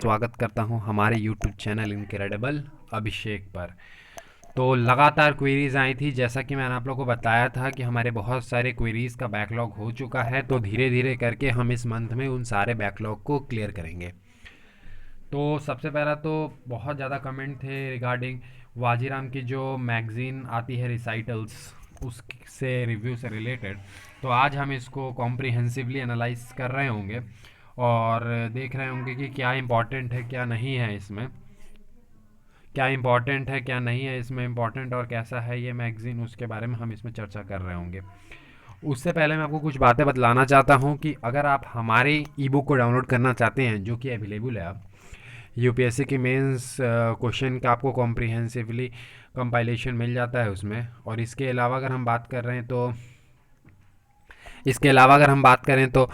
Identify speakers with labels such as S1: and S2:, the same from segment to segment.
S1: स्वागत करता हूं हमारे YouTube चैनल इनक्रेडिबल अभिषेक पर। तो लगातार क्वेरीज आई थी, जैसा कि मैंने आप लोगों को बताया था कि हमारे बहुत सारे क्वेरीज का बैकलॉग हो चुका है। तो धीरे धीरे करके हम इस मंथ में उन सारे बैकलॉग को क्लियर करेंगे। तो सबसे पहला तो बहुत ज़्यादा कमेंट थे रिगार्डिंग वाजीराम की जो मैगज़ीन आती है रिसाइटल्स, उससे रिव्यू से रिलेटेड। तो आज हम इसको कॉम्प्रिहेंसिवली एनालाइज कर रहे होंगे और देख रहे होंगे कि क्या इम्पोर्टेंट है क्या नहीं है इसमें, क्या इम्पोर्टेंट है क्या नहीं है इसमें, इम्पोर्टेंट और कैसा है ये मैगज़ीन, उसके बारे में हम इसमें चर्चा कर रहे होंगे। उससे पहले मैं आपको कुछ बातें बतलाना चाहता हूँ कि अगर आप हमारे ई बुक को डाउनलोड करना चाहते हैं, जो कि अवेलेबल है, आप यूपीएससी की मेंस क्वेश्चन का आपको कॉम्प्रिहेंसिवली कंपाइलेशन मिल जाता है उसमें। और इसके अलावा अगर हम बात कर रहे हैं तो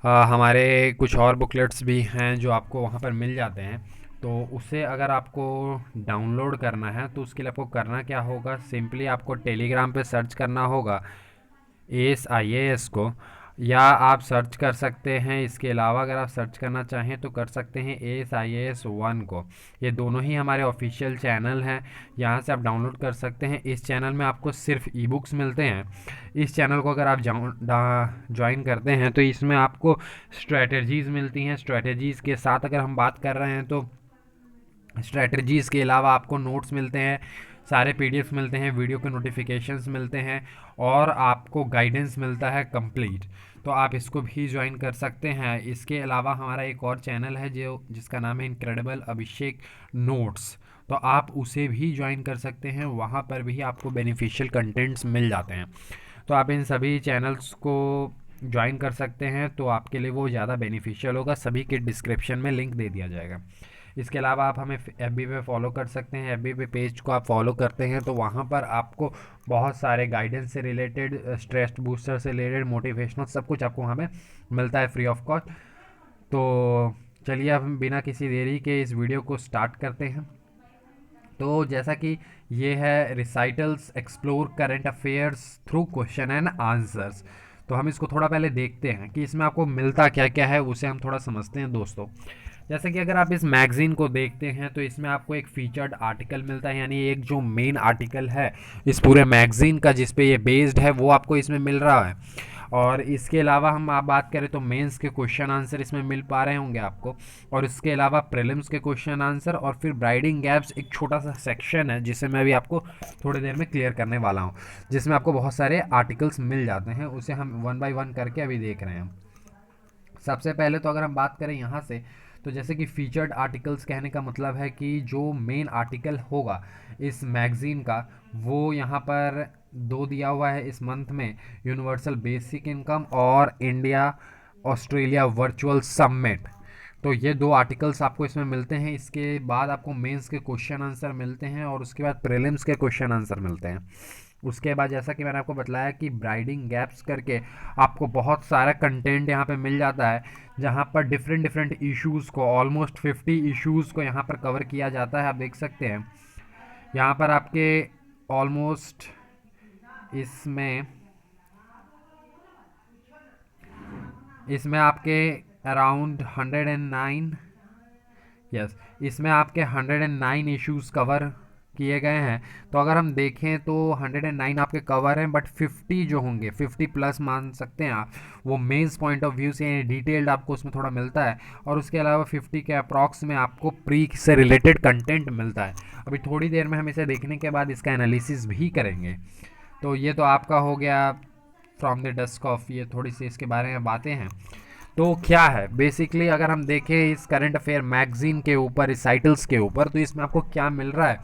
S1: हमारे कुछ और बुकलेट्स भी हैं जो आपको वहाँ पर मिल जाते हैं। तो उसे अगर आपको डाउनलोड करना है तो उसके लिए आपको करना क्या होगा, सिंपली आपको टेलीग्राम पे सर्च करना होगा ASIAS को, या आप सर्च कर सकते हैं, इसके अलावा अगर आप सर्च करना चाहें तो कर सकते हैं ASIAS 1 को। ये दोनों ही हमारे ऑफिशियल चैनल हैं, यहाँ से आप डाउनलोड कर सकते हैं। इस चैनल में आपको सिर्फ ई बुक्स मिलते हैं। इस चैनल को अगर आप ज्वाइन करते हैं तो इसमें आपको स्ट्रेटजीज़ मिलती हैं। स्ट्रेटजीज़ के साथ अगर हम बात कर रहे हैं तो स्ट्रेटजीज़ के अलावा आपको नोट्स मिलते हैं, सारे पीडीएफ्स मिलते हैं, वीडियो के नोटिफिकेशंस मिलते हैं और आपको गाइडेंस मिलता है कंप्लीट। तो आप इसको भी ज्वाइन कर सकते हैं। इसके अलावा हमारा एक और चैनल है जो जिसका नाम है इनक्रेडिबल अभिषेक नोट्स, तो आप उसे भी ज्वाइन कर सकते हैं। वहाँ पर भी आपको बेनिफिशियल कंटेंट्स मिल जाते हैं। तो आप इन सभी चैनल्स को ज्वाइन कर सकते हैं, तो आपके लिए वो ज़्यादा बेनिफिशियल होगा। सभी के डिस्क्रिप्शन में लिंक दे दिया जाएगा। इसके अलावा आप हमें FB पे फॉलो कर सकते हैं। FB पे पेज को आप फॉलो करते हैं तो वहाँ पर आपको बहुत सारे गाइडेंस से रिलेटेड, स्ट्रेस बूस्टर से रिलेटेड, मोटिवेशनल सब कुछ आपको वहाँ पे मिलता है फ्री ऑफ कॉस्ट। तो चलिए अब हम बिना किसी देरी के इस वीडियो को स्टार्ट करते हैं। तो जैसा कि ये है recitals explore current affairs through question and answers, तो हम इसको थोड़ा पहले देखते हैं कि इसमें आपको मिलता क्या क्या है, उसे हम थोड़ा समझते हैं दोस्तों। जैसे कि अगर आप इस मैगज़ीन को देखते हैं तो इसमें आपको एक फीचर्ड आर्टिकल मिलता है, यानी एक जो मेन आर्टिकल है इस पूरे मैगज़ीन का जिस पे ये बेस्ड है वो आपको इसमें मिल रहा है। और इसके अलावा हम आप बात करें तो मेंस के क्वेश्चन आंसर इसमें मिल पा रहे होंगे आपको। और इसके अलावा प्रीलिम्स के क्वेश्चन आंसर और फिर ब्राइडिंग गैप्स एक छोटा सा सेक्शन है जिसे मैं अभी आपको थोड़ी देर में क्लियर करने वाला हूँ, जिसमें आपको बहुत सारे आर्टिकल्स मिल जाते हैं। उसे हम वन बाय वन करके अभी देख रहे हैं। सबसे पहले तो अगर हम बात करें यहाँ से, तो जैसे कि फीचर्ड आर्टिकल्स कहने का मतलब है कि जो मेन आर्टिकल होगा इस मैगज़ीन का, वो यहाँ पर दो दिया हुआ है इस मंथ में, यूनिवर्सल बेसिक इनकम और इंडिया ऑस्ट्रेलिया वर्चुअल समिट। तो ये दो आर्टिकल्स आपको इसमें मिलते हैं। इसके बाद आपको मेंस के क्वेश्चन आंसर मिलते हैं और उसके बाद प्रीलिम्स के क्वेश्चन आंसर मिलते हैं। उसके बाद जैसा कि मैंने आपको बताया कि ब्राइडिंग गैप्स करके आपको बहुत सारा कंटेंट यहाँ पे मिल जाता है, जहाँ पर डिफरेंट डिफरेंट इश्यूज़ को, ऑलमोस्ट 50 इश्यूज़ को यहाँ पर कवर किया जाता है। आप देख सकते हैं यहाँ पर आपके ऑलमोस्ट इसमें इसमें आपके अराउंड 109, यस, इसमें आपके 109 इश्यूज कवर किए गए हैं। तो अगर हम देखें तो 109 आपके कवर हैं, बट 50 जो होंगे, 50 प्लस मान सकते हैं आप, वो मेंस पॉइंट ऑफ व्यू से डिटेल्ड आपको उसमें थोड़ा मिलता है। और उसके अलावा 50 के अप्रॉक्स में आपको प्री से रिलेटेड कंटेंट मिलता है। अभी थोड़ी देर में हम इसे देखने के बाद इसका एनालिसिस भी करेंगे। तो ये तो आपका हो गया फ्रॉम द डस्क ऑफ, ये थोड़ी सी इसके बारे में बातें हैं। तो क्या है बेसिकली, अगर हम देखें इस करंट अफेयर मैगजीन के ऊपर, रिसाइटल्स के ऊपर, तो इसमें आपको क्या मिल रहा है।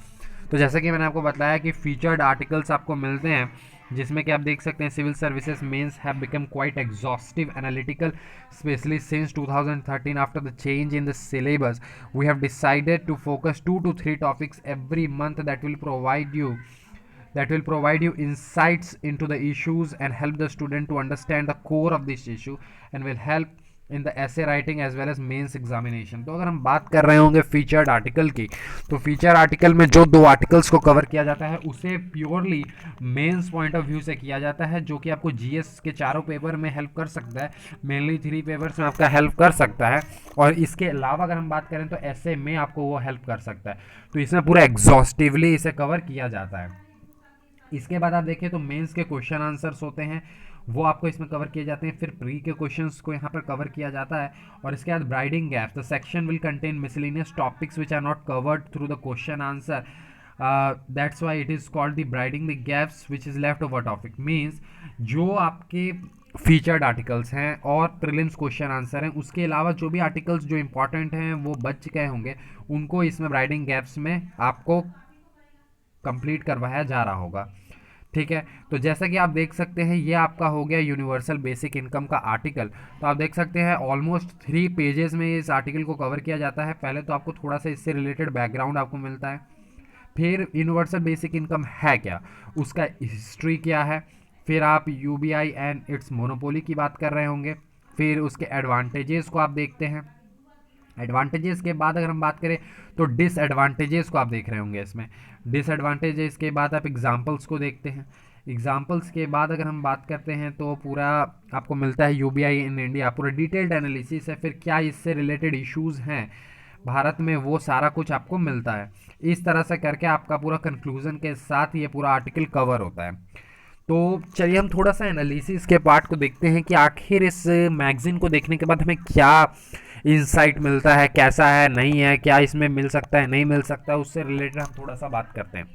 S1: तो जैसे कि मैंने आपको बताया कि फीचर्ड आर्टिकल्स आपको मिलते हैं, जिसमें कि आप देख सकते हैं civil services mains have become quite exhaustive analytical, specially since 2013 after the change in the syllabus we have decided to focus 2 to 3 topics every month that will provide you insights into the issues and help the student to understand the core of this issue and will help in the essay writing as well as mains examination. तो अगर हम बात कर रहे होंगे featured article की, तो feature article में जो 2 आर्टिकल्स को कवर किया जाता है उसे purely mains point of view से किया जाता है, जो कि आपको जीएस के चारों पेपर में हेल्प कर सकता है, मेनली 3 पेपर्स में आपका हेल्प कर सकता है। और इसके अलावा अगर हम बात करें तो ऐसे में आपको वो हेल्प कर सकता है। तो इसमें पूरा एग्जॉस्टिवली इसे कवर किया जाता है। इसके बाद आप देखें तो मेंस के क्वेश्चन आंसर्स होते हैं, वो आपको इसमें कवर किए जाते हैं। फिर प्री के क्वेश्चंस को यहाँ पर कवर किया जाता है। और इसके बाद bridging gaps, the section will contain miscellaneous topics which are not covered through the question answer, that's why it is called the bridging the gaps which is left over topic. Means जो आपके featured articles हैं और prelims question answer हैं, उसके अलावा जो भी articles जो इंपॉर्टेंट हैं वो बच गए होंगे, उनको इसमें ब्राइडिंग गैप्स में आपको कंप्लीट करवाया जा रहा होगा। ठीक है, तो जैसा कि आप देख सकते हैं ये आपका हो गया यूनिवर्सल बेसिक इनकम का आर्टिकल। तो आप देख सकते हैं ऑलमोस्ट 3 पेजेस में इस आर्टिकल को कवर किया जाता है। पहले तो आपको थोड़ा सा इससे रिलेटेड बैकग्राउंड आपको मिलता है, फिर यूनिवर्सल बेसिक इनकम है क्या, उसका हिस्ट्री क्या है, फिर आप यूबीआई एंड इट्स मोनोपोली की बात कर रहे होंगे, फिर उसके एडवांटेजेस को आप देखते हैं। एडवांटेजेस के बाद अगर हम बात करें तो डिसएडवांटेजेस को आप देख रहे होंगे इसमें। डिसएडवांटेजेस के बाद आप एग्जांपल्स को देखते हैं। एग्जांपल्स के बाद अगर हम बात करते हैं तो पूरा आपको मिलता है यूबीआई इन इंडिया, पूरा डिटेल्ड एनालिसिस है, फिर क्या इससे रिलेटेड इश्यूज़ हैं भारत में, वो सारा कुछ आपको मिलता है। इस तरह से करके आपका पूरा कंक्लूजन के साथ ये पूरा आर्टिकल कवर होता है। तो चलिए हम थोड़ा सा एनालिसिस के पार्ट को देखते हैं कि आखिर इस मैगज़ीन को देखने के बाद हमें क्या इंसाइट मिलता है, कैसा है, नहीं है, क्या इसमें मिल सकता है, नहीं मिल सकता है, उससे रिलेटेड हम थोड़ा सा बात करते हैं।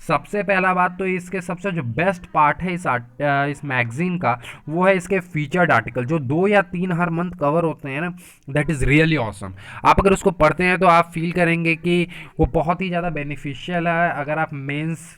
S1: सबसे पहला बात तो इसके सबसे जो बेस्ट पार्ट है इस मैगज़ीन का, वो है इसके फीचर्ड आर्टिकल जो 2 या 3 हर मंथ कवर होते हैं ना, दैट इज़ रियली ऑसम। आप अगर उसको पढ़ते हैं तो आप फील करेंगे कि वो बहुत ही ज़्यादा बेनिफिशियल है। अगर आप मेंस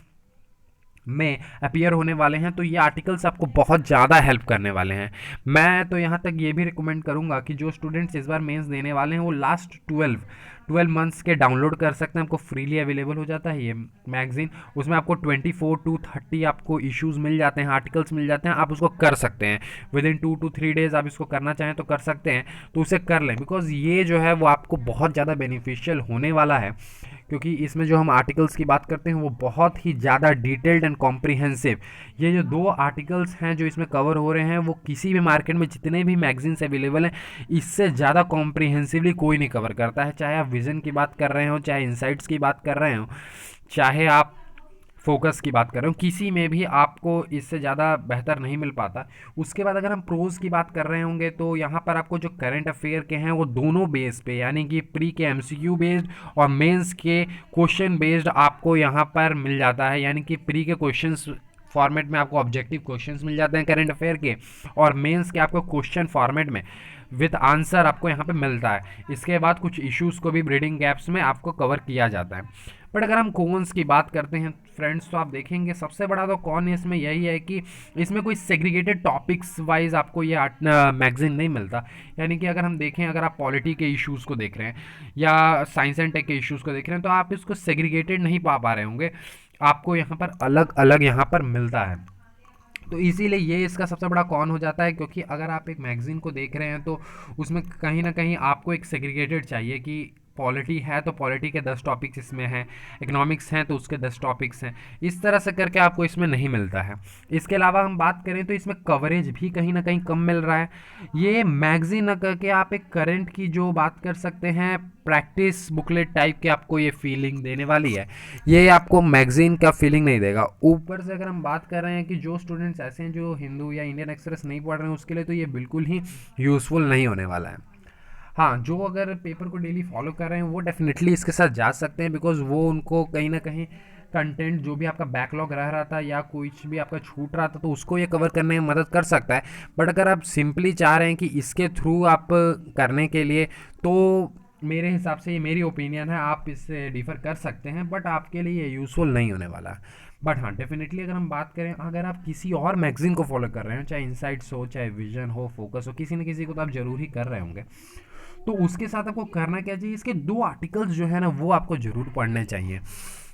S1: में अपीयर होने वाले हैं तो ये आर्टिकल्स आपको बहुत ज़्यादा हेल्प करने वाले हैं। मैं तो यहाँ तक ये भी रिकमेंड करूँगा कि जो स्टूडेंट्स इस बार मेंस देने वाले हैं वो लास्ट 12 मंथ्स के डाउनलोड कर सकते हैं। आपको फ्रीली अवेलेबल हो जाता है ये मैगज़ीन। उसमें आपको 24 to 30 आपको इश्यूज़ मिल जाते हैं, आर्टिकल्स मिल जाते हैं, आप उसको कर सकते हैं। विद इन 2 to 3 डेज़ आप इसको करना चाहें तो कर सकते हैं, तो उसे कर लें, बिकॉज़ ये जो है वो आपको बहुत ज़्यादा बेनिफिशियल होने वाला है। क्योंकि इसमें जो हम आर्टिकल्स की बात करते हैं वो बहुत ही ज़्यादा डिटेल्ड एंड कॉम्प्रिहेंसिव। ये जो 2 आर्टिकल्स हैं जो इसमें कवर हो रहे हैं वो किसी भी मार्केट में जितने भी मैगजीन्स अवेलेबल हैं इससे ज़्यादा कॉम्प्रिहेंसिवली कोई नहीं कवर करता है। चाहे आप विजन की बात कर रहे हो, चाहे इंसाइट्स की बात कर रहे हो, चाहे आप फोकस की बात कर रहे हो, किसी में भी आपको इससे ज़्यादा बेहतर नहीं मिल पाता। उसके बाद अगर हम प्रोज की बात कर रहे होंगे तो यहाँ पर आपको जो करंट अफेयर के हैं वो दोनों बेस पे, यानी कि प्री के एमसीक्यू बेस्ड और मेंस के क्वेश्चन बेस्ड आपको यहाँ पर मिल जाता है। यानी कि प्री के क्वेश्चंस फॉर्मेट में आपको ऑब्जेक्टिव क्वेश्चंस मिल जाते हैं करंट अफेयर के, और मेंस के आपको क्वेश्चन फॉर्मेट में विद आंसर आपको यहाँ पे मिलता है। इसके बाद कुछ इश्यूज़ को भी ब्रीडिंग गैप्स में आपको कवर किया जाता है। बट अगर हम कॉन्स की बात करते हैं फ्रेंड्स तो आप देखेंगे सबसे बड़ा तो कॉन इसमें यही है कि इसमें कोई सेग्रीगेटेड टॉपिक्स वाइज आपको ये मैगजीन नहीं मिलता। यानी कि अगर हम देखें, अगर आप पॉलिटी के इश्यूज़ को देख रहे हैं या साइंस एंड टेक के इश्यूज़ को देख रहे हैं तो आप इसको सेग्रीगेटेड नहीं पा रहे होंगे, आपको यहाँ पर अलग अलग यहाँ पर मिलता है। तो इसीलिए ये इसका सबसे बड़ा कॉन हो जाता है, क्योंकि अगर आप एक मैगज़ीन को देख रहे हैं तो उसमें कहीं ना कहीं आपको एक सेग्रीगेटेड चाहिए कि पॉलिटी है तो पॉलिटी के 10 टॉपिक्स इसमें हैं, इकोनॉमिक्स हैं तो उसके 10 टॉपिक्स हैं, इस तरह से करके आपको इसमें नहीं मिलता है। इसके अलावा हम बात करें तो इसमें कवरेज भी कहीं ना कहीं कम मिल रहा है। ये मैगज़ीन न करके आप एक करंट की जो बात कर सकते हैं, प्रैक्टिस बुकलेट टाइप की आपको ये फीलिंग देने वाली है, ये आपको मैगज़ीन का फीलिंग नहीं देगा। ऊपर से अगर हम बात कर रहे हैं कि जो स्टूडेंट्स ऐसे हैं जो हिंदू या इंडियन एक्सप्रेस नहीं पढ़ रहे हैं उसके लिए तो ये बिल्कुल ही यूज़फुल नहीं होने वाला है। हाँ, जो अगर पेपर को डेली फॉलो कर रहे हैं वो डेफिनेटली इसके साथ जा सकते हैं, बिकॉज वो उनको कहीं ना कहीं कंटेंट जो भी आपका बैकलॉग रह रहा था या कुछ भी आपका छूट रहा था तो उसको ये कवर करने में मदद कर सकता है। बट अगर आप सिंपली चाह रहे हैं कि इसके थ्रू आप करने के लिए, तो मेरे हिसाब से, ये मेरी ओपिनियन है, आप इससे डिफ़र कर सकते हैं, बट आपके लिए ये यूज़फुल नहीं होने वाला। बट हाँ, डेफिनेटली अगर हम बात करें, अगर आप किसी और मैगज़ीन को फॉलो कर रहे हो, चाहे इंसाइट्स हो, चाहे विजन हो, फोकस हो, किसी न किसी को तो आप ज़रूर ही कर रहे होंगे, तो उसके साथ आपको करना क्या चाहिए, इसके 2 आर्टिकल्स जो है ना वो आपको ज़रूर पढ़ने चाहिए।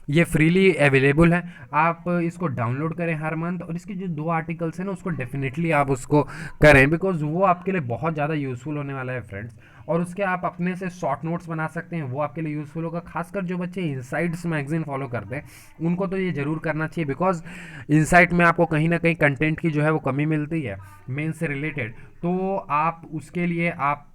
S1: ये फ्रीली अवेलेबल है। आप इसको डाउनलोड करें हर मंथ, और इसके जो 2 आर्टिकल्स हैं ना उसको डेफ़िनेटली आप उसको करें, बिकॉज़ वो आपके लिए बहुत ज़्यादा यूज़फुल होने वाला है फ्रेंड्स। और उसके आप अपने से शॉर्ट नोट्स बना सकते हैं, वो आपके लिए यूज़फुल होगा। ख़ासकर जो बच्चे इनसाइट्स मैगज़ीन फ़ॉलो करते हैं उनको तो ये ज़रूर करना चाहिए, बिकॉज़ इनसाइट में आपको कहीं न कहीं कंटेंट की जो है वो कमी मिलती है मेंस से रिलेटेड। तो आप उसके लिए आप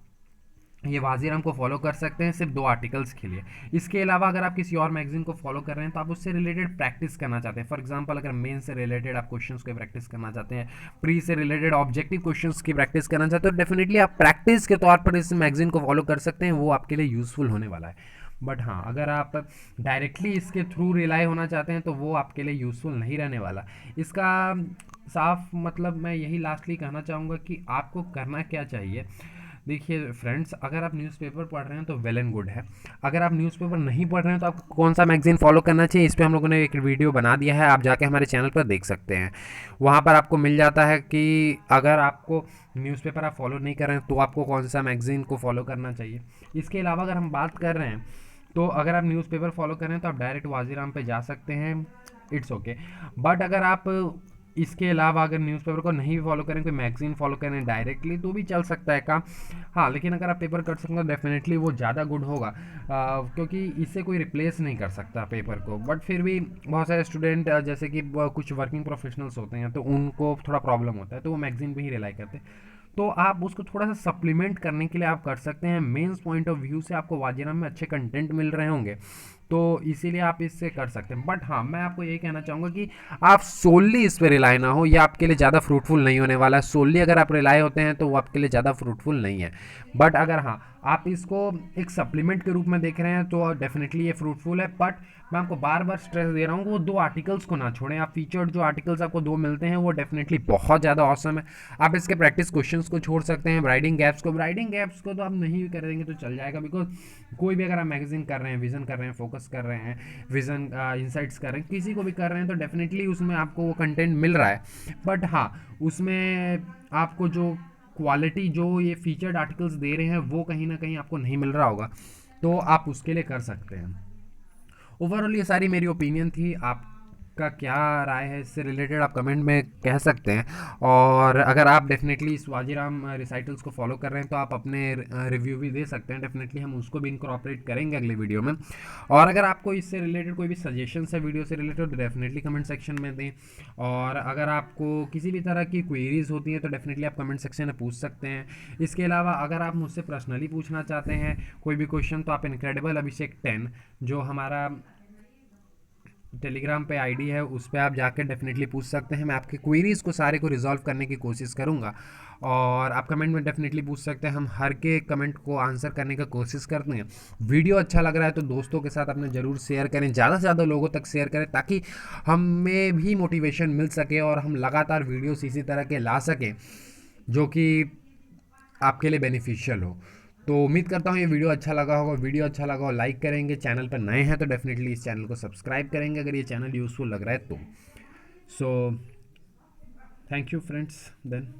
S1: ये वाजीराम को फॉलो कर सकते हैं सिर्फ 2 आर्टिकल्स के लिए। इसके अलावा अगर आप किसी और मैगजीन को फॉलो कर रहे हैं तो आप उससे रिलेटेड प्रैक्टिस करना चाहते हैं। फॉर एग्जांपल अगर मेन से रिलेटेड आप क्वेश्चंस की प्रैक्टिस करना चाहते हैं, प्री से रिलेटेड ऑब्जेक्टिव क्वेश्चंस की प्रैक्टिस करना चाहते हैं, तो डेफिनेटली आप प्रैक्टिस के तौर पर इस मैगजीन को फॉलो कर सकते हैं, वो आपके लिए यूजफुल होने वाला है। बट हाँ, अगर आप डायरेक्टली इसके थ्रू रिलाई होना चाहते हैं तो वो आपके लिए यूज़फुल नहीं रहने वाला। इसका साफ मतलब मैं यही लास्टली कहना चाहूँगा कि आपको करना क्या चाहिए। देखिए फ्रेंड्स, अगर आप न्यूज़पेपर पढ़ रहे हैं तो वेल एंड गुड है। अगर आप न्यूज़पेपर नहीं पढ़ रहे हैं तो आपको कौन सा मैगजीन फॉलो करना चाहिए, इस पे हम लोगों ने एक वीडियो बना दिया है, आप जाके हमारे चैनल पर देख सकते हैं। वहाँ पर आपको मिल जाता है कि अगर आपको न्यूज़पेपर आप फॉलो नहीं कर रहे हैं तो आपको कौन सा मैगजीन को फॉलो करना चाहिए। इसके अलावा अगर हम बात कर रहे हैं तो अगर आप न्यूज़पेपर फॉलो कर रहे हैं तो आप डायरेक्ट वाजीराम पे जा सकते हैं, इट्स ओके। बट अगर आप इसके अलावा अगर न्यूज़पेपर को नहीं फॉलो करें, कोई मैगजीन फॉलो करें डायरेक्टली, तो भी चल सकता है काम। हाँ, लेकिन अगर आप पेपर कर सकते हो डेफिनेटली वो ज़्यादा गुड होगा, क्योंकि इससे कोई रिप्लेस नहीं कर सकता पेपर को। बट फिर भी बहुत सारे स्टूडेंट जैसे कि कुछ वर्किंग प्रोफेशनल्स होते हैं तो उनको थोड़ा प्रॉब्लम होता है, तो वो मैगजीन पे ही रिलाई करते हैं। तो आप उसको थोड़ा सा सप्लीमेंट करने के लिए आप कर सकते हैं। मेंस पॉइंट ऑफ व्यू से आपको वाजीराम में अच्छे कंटेंट मिल रहे होंगे, तो इसीलिए आप इससे कर सकते हैं। बट हाँ, मैं आपको यही कहना चाहूँगा कि आप सोल्ली इस पे रिलाई ना हो, ये आपके लिए ज़्यादा फ्रूटफुल नहीं होने वाला है। सोल्ली अगर आप रिलाई होते हैं तो वो आपके लिए ज़्यादा फ्रूटफुल नहीं है। बट अगर हाँ, आप इसको एक सप्लीमेंट के रूप में देख रहे हैं तो डेफिनेटली ये फ्रूटफुल है। बट मैं आपको बार बार स्ट्रेस दे रहा हूँ कि वो 2 आर्टिकल्स को ना छोड़ें। आप फीचर्ड जो आर्टिकल्स आपको 2 मिलते हैं वो डेफिनेटली बहुत ज़्यादा ऑसम है। आप इसके प्रैक्टिस क्वेश्चंस को छोड़ सकते हैं, राइटिंग गैप्स को तो आप नहीं भी करेंगे तो चल जाएगा, बिकॉज कोई भी अगर आप मैगजीन कर रहे हैं, विजन कर रहे हैं, फोकस कर रहे हैं, विजन इंसाइट्स कर रहे हैं, किसी को भी कर रहे हैं तो डेफिनेटली उसमें आपको वो कंटेंट मिल रहा है। बट हाँ, उसमें आपको जो क्वालिटी जो ये फीचर्ड आर्टिकल्स दे रहे हैं वो कहीं ना कहीं आपको नहीं मिल रहा होगा, तो आप उसके लिए कर सकते हैं। ओवरऑल ये सारी मेरी ओपिनियन थी। आपका क्या राय है इससे रिलेटेड आप कमेंट में कह सकते हैं। और अगर आप डेफिनेटली इस वाजीराम रिसाइटल्स को फॉलो कर रहे हैं तो आप अपने रिव्यू भी दे सकते हैं, डेफिनेटली हम उसको भी इनकॉर्पोरेट करेंगे अगले वीडियो में। और अगर आपको इससे रिलेटेड कोई भी सजेशंस है वीडियो से रिलेटेड तो डेफिनेटली कमेंट सेक्शन में दें। और अगर आपको किसी भी तरह की क्वेरीज होती हैं तो डेफिनेटली आप कमेंट सेक्शन में पूछ सकते हैं। इसके अलावा अगर आप मुझसे पर्सनली पूछना चाहते हैं कोई भी क्वेश्चन तो आप इनक्रेडिबल अभिषेक 10 जो हमारा टेलीग्राम पे आईडी है उस पर आप जाकर डेफिनेटली पूछ सकते हैं। मैं आपके क्वेरीज़ को सारे को रिजॉल्व करने की कोशिश करूँगा। और आप कमेंट में डेफिनेटली पूछ सकते हैं, हम हर के कमेंट को आंसर करने का कोशिश करते हैं। वीडियो अच्छा लग रहा है तो दोस्तों के साथ अपने ज़रूर शेयर करें, ज़्यादा से ज़्यादा लोगों तक शेयर करें ताकि हमें भी मोटिवेशन मिल सके और हम लगातार वीडियोस इसी तरह के ला सकें जो कि आपके लिए बेनिफिशियल हो। तो उम्मीद करता हूँ ये वीडियो अच्छा लगा होगा। वीडियो अच्छा लगा हो लाइक करेंगे, चैनल पर नए हैं तो डेफिनेटली इस चैनल को सब्सक्राइब करेंगे अगर ये चैनल यूज़फुल लग रहा है तो। So thank you friends then.